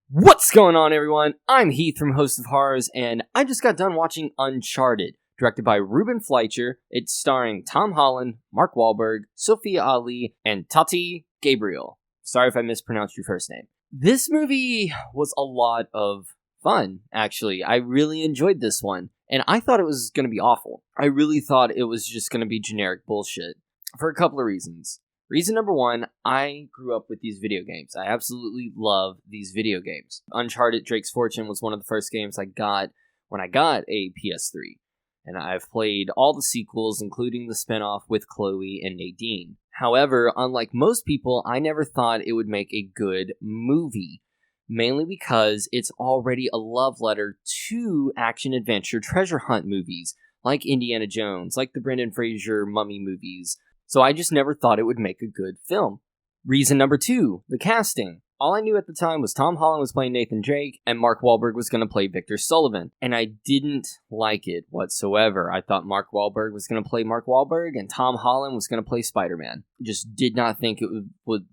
What's going on, everyone? I'm Heath from Host of Horrors, and I just got done watching Uncharted, directed by RUBEN FLEISCHER. It's starring Tom Holland, Mark Wahlberg, Sophia Ali, and Tati Gabriel. Sorry if I mispronounced your first name. This movie was a lot of fun, actually. I really enjoyed this one, and I thought it was going to be awful. I really thought it was just going to be generic bullshit, for a couple of reasons. Reason number one, I grew up with these video games. I absolutely love these video games. Uncharted Drake's Fortune was one of the first games I got when I got a PS3. And I've played all the sequels, including the spinoff with Chloe and Nadine. However, unlike most people, I never thought it would make a good movie. Mainly because it's already a love letter to action-adventure treasure hunt movies, like Indiana Jones, like the Brendan Fraser Mummy movies. So I just never thought it would make a good film. Reason number two, the casting. All I knew at the time was Tom Holland was playing Nathan Drake, and Mark Wahlberg was going to play Victor Sullivan. And I didn't like it whatsoever. I thought Mark Wahlberg was going to play Mark Wahlberg, and Tom Holland was going to play Spider-Man. Just did not think it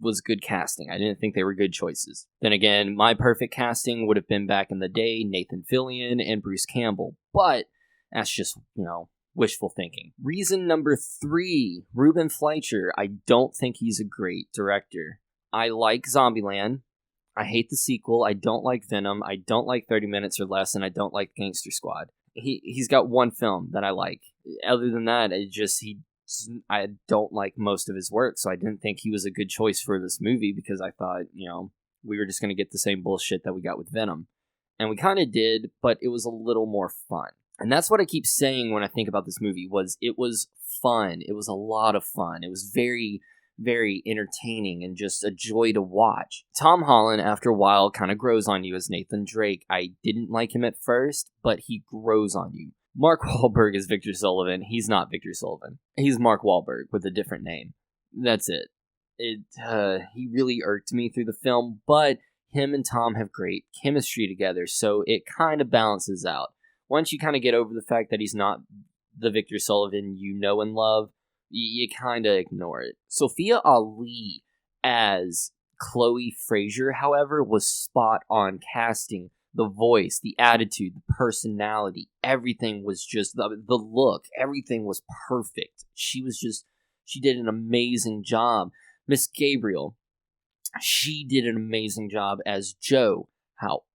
was good casting. I didn't think they were good choices. Then again, my perfect casting would have been back in the day, Nathan Fillion and Bruce Campbell. But that's just, wishful thinking. Reason number three, RUBEN FLEISCHER. I don't think he's a great director. I like Zombieland. I hate the sequel. I don't like Venom. I don't like 30 Minutes or Less, and I don't like Gangster Squad. He's got one film that I like. Other than that, I don't like most of his work, so I didn't think he was a good choice for this movie because I thought, we were just going to get the same bullshit that we got with Venom. And we kind of did, but it was a little more fun. And that's what I keep saying when I think about this movie, it was fun. It was a lot of fun. It was very, very entertaining and just a joy to watch. Tom Holland, after a while, kind of grows on you as Nathan Drake. I didn't like him at first, but he grows on you. Mark Wahlberg is Victor Sullivan. He's not Victor Sullivan. He's Mark Wahlberg with a different name. That's it. He really irked me through the film, but him and Tom have great chemistry together, so it kind of balances out. Once you kind of get over the fact that he's not the Victor Sullivan you know and love, you kind of ignore it. Sophia Ali as Chloe Fraser, however, was spot on casting. The voice, the attitude, the personality, everything was just, the look, everything was perfect. She did an amazing job. Miss Gabriel, she did an amazing job as Jo.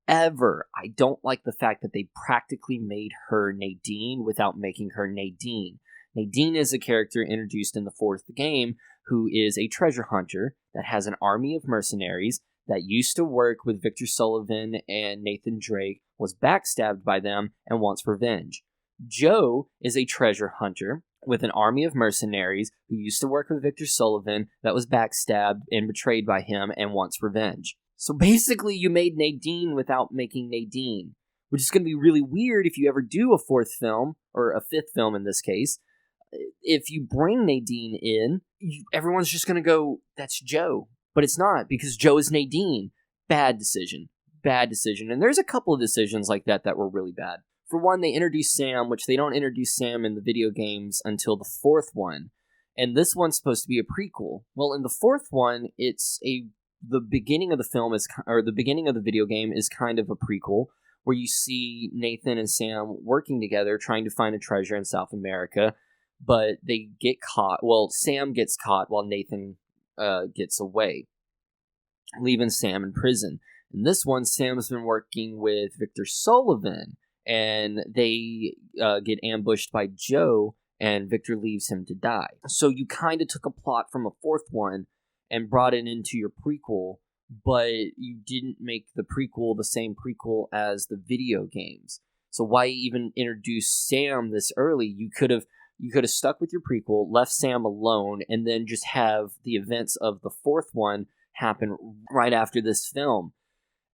However, I don't like the fact that they practically made her Nadine without making her Nadine. Nadine is a character introduced in the fourth game who is a treasure hunter that has an army of mercenaries that used to work with Victor Sullivan and Nathan Drake, was backstabbed by them, and wants revenge. Jo is a treasure hunter with an army of mercenaries who used to work with Victor Sullivan that was backstabbed and betrayed by him and wants revenge. So basically, you made Nadine without making Nadine, which is going to be really weird if you ever do a fourth film, or a fifth film in this case. If you bring Nadine in, everyone's just going to go, that's Jo. But it's not, because Jo is Nadine. Bad decision. Bad decision. And there's a couple of decisions like that were really bad. For one, they introduced Sam, which they don't introduce Sam in the video games until the fourth one. And this one's supposed to be a prequel. Well, in the fourth one, the beginning of the film the beginning of the video game is kind of a prequel where you see Nathan and Sam working together trying to find a treasure in South America, but they get caught. Well, Sam gets caught while Nathan gets away, leaving Sam in prison. In this one, Sam's been working with Victor Sullivan, and they get ambushed by Jo, and Victor leaves him to die. So you kind of took a plot from a fourth one and brought it into your prequel, but you didn't make the prequel the same prequel as the video games. So why even introduce Sam this early? You could have stuck with your prequel, left Sam alone, and then just have the events of the fourth one happen right after this film,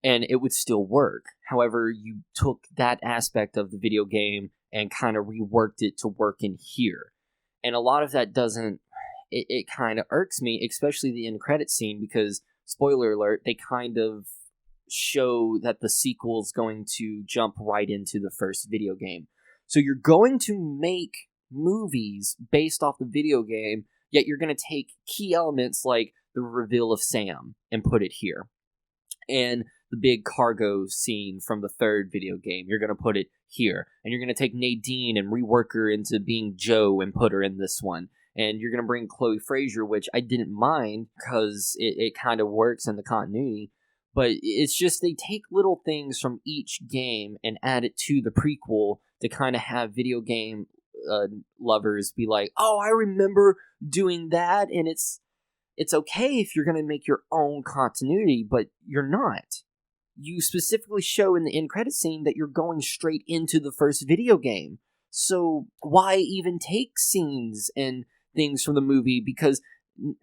and it would still work. However, you took that aspect of the video game and kind of reworked it to work in here. And a lot of that doesn't... It kind of irks me, especially the end credit scene, because, spoiler alert, they kind of show that the sequel's going to jump right into the first video game. So you're going to make movies based off the video game, yet you're going to take key elements like the reveal of Sam and put it here. And the big cargo scene from the third video game. You're going to put it here. And you're going to take Nadine and rework her into being Joe and put her in this one. And you're going to bring Chloe Fraser, which I didn't mind because it kind of works in the continuity. But it's just they take little things from each game and add it to the prequel to kind of have video game lovers be like, oh, I remember doing that. And it's okay if you're going to make your own continuity, but you're not. You specifically show in the end credit scene that you're going straight into the first video game. So why even take scenes and things from the movie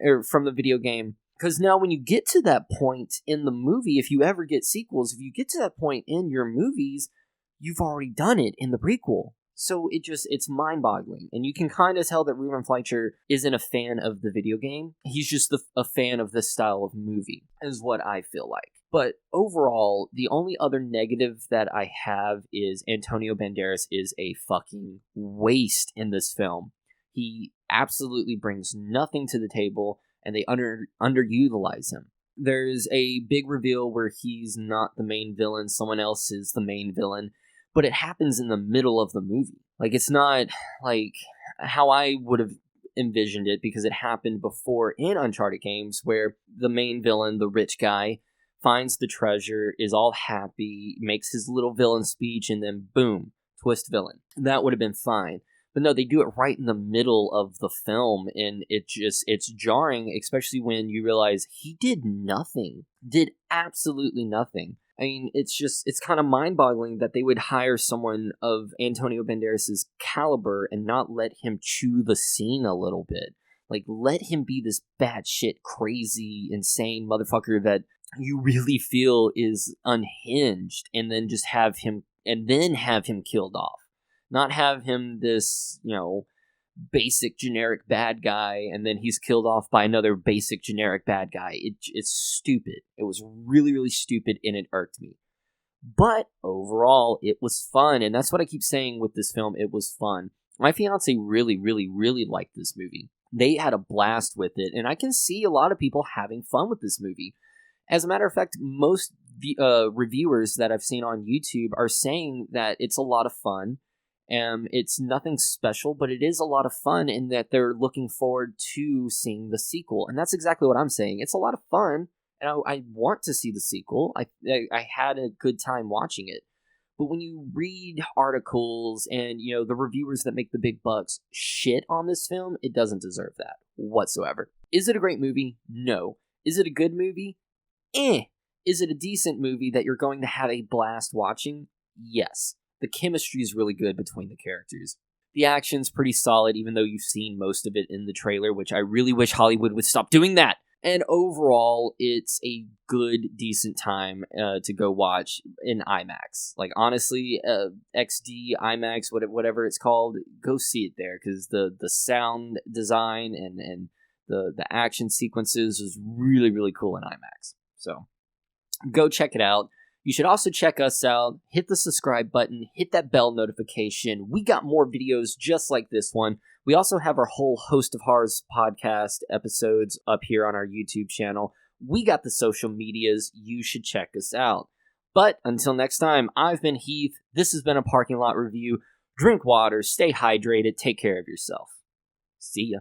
or from the video game? Because now when you get to that point in the movie, if you ever get sequels, if you get to that point in your movies, you've already done it in the prequel. So it's mind-boggling. And you can kind of tell that Ruben Fleischer isn't a fan of the video game. He's just a fan of this style of movie, is what I feel like. But overall, the only other negative that I have is Antonio Banderas is a fucking waste in this film. He absolutely brings nothing to the table, and they underutilize him. There's a big reveal where he's not the main villain, someone else is the main villain, but it happens in the middle of the movie. Like, it's not like how I would have envisioned it, because it happened before in Uncharted games, where the main villain, the rich guy, finds the treasure, is all happy, makes his little villain speech, and then boom, twist villain. That would have been fine. But no, they do it right in the middle of the film, and it's jarring, especially when you realize he did nothing. Did absolutely nothing. I mean, it's kind of mind-boggling that they would hire someone of Antonio Banderas' caliber and not let him chew the scene a little bit. Like, let him be this batshit, crazy, insane motherfucker that you really feel is unhinged, and then just have him killed off. Not have him this, basic generic bad guy, and then he's killed off by another basic generic bad guy. It's stupid. It was really, really stupid, and it irked me. But overall, it was fun, and that's what I keep saying with this film. It was fun. My fiance really, really, really liked this movie. They had a blast with it, and I can see a lot of people having fun with this movie. As a matter of fact, most reviewers that I've seen on YouTube are saying that it's a lot of fun. It's nothing special, but it is a lot of fun in that they're looking forward to seeing the sequel. And that's exactly what I'm saying. It's a lot of fun, and I want to see the sequel. I had a good time watching it. But when you read articles and, the reviewers that make the big bucks shit on this film, it doesn't deserve that whatsoever. Is it a great movie? No. Is it a good movie? Is it a decent movie that you're going to have a blast watching? Yes. The chemistry is really good between the characters. The action's pretty solid, even though you've seen most of it in the trailer, which I really wish Hollywood would stop doing that. And overall, it's a good, decent time to go watch in IMAX. Like, honestly, XD, IMAX, whatever it's called, go see it there, because the sound design and the action sequences is really, really cool in IMAX. So, go check it out. You should also check us out, hit the subscribe button, hit that bell notification. We got more videos just like this one. We also have our whole Host of Horrors podcast episodes up here on our YouTube channel. We got the social medias. You should check us out. But until next time, I've been Heath. This has been a parking lot review. Drink water, stay hydrated, take care of yourself. See ya.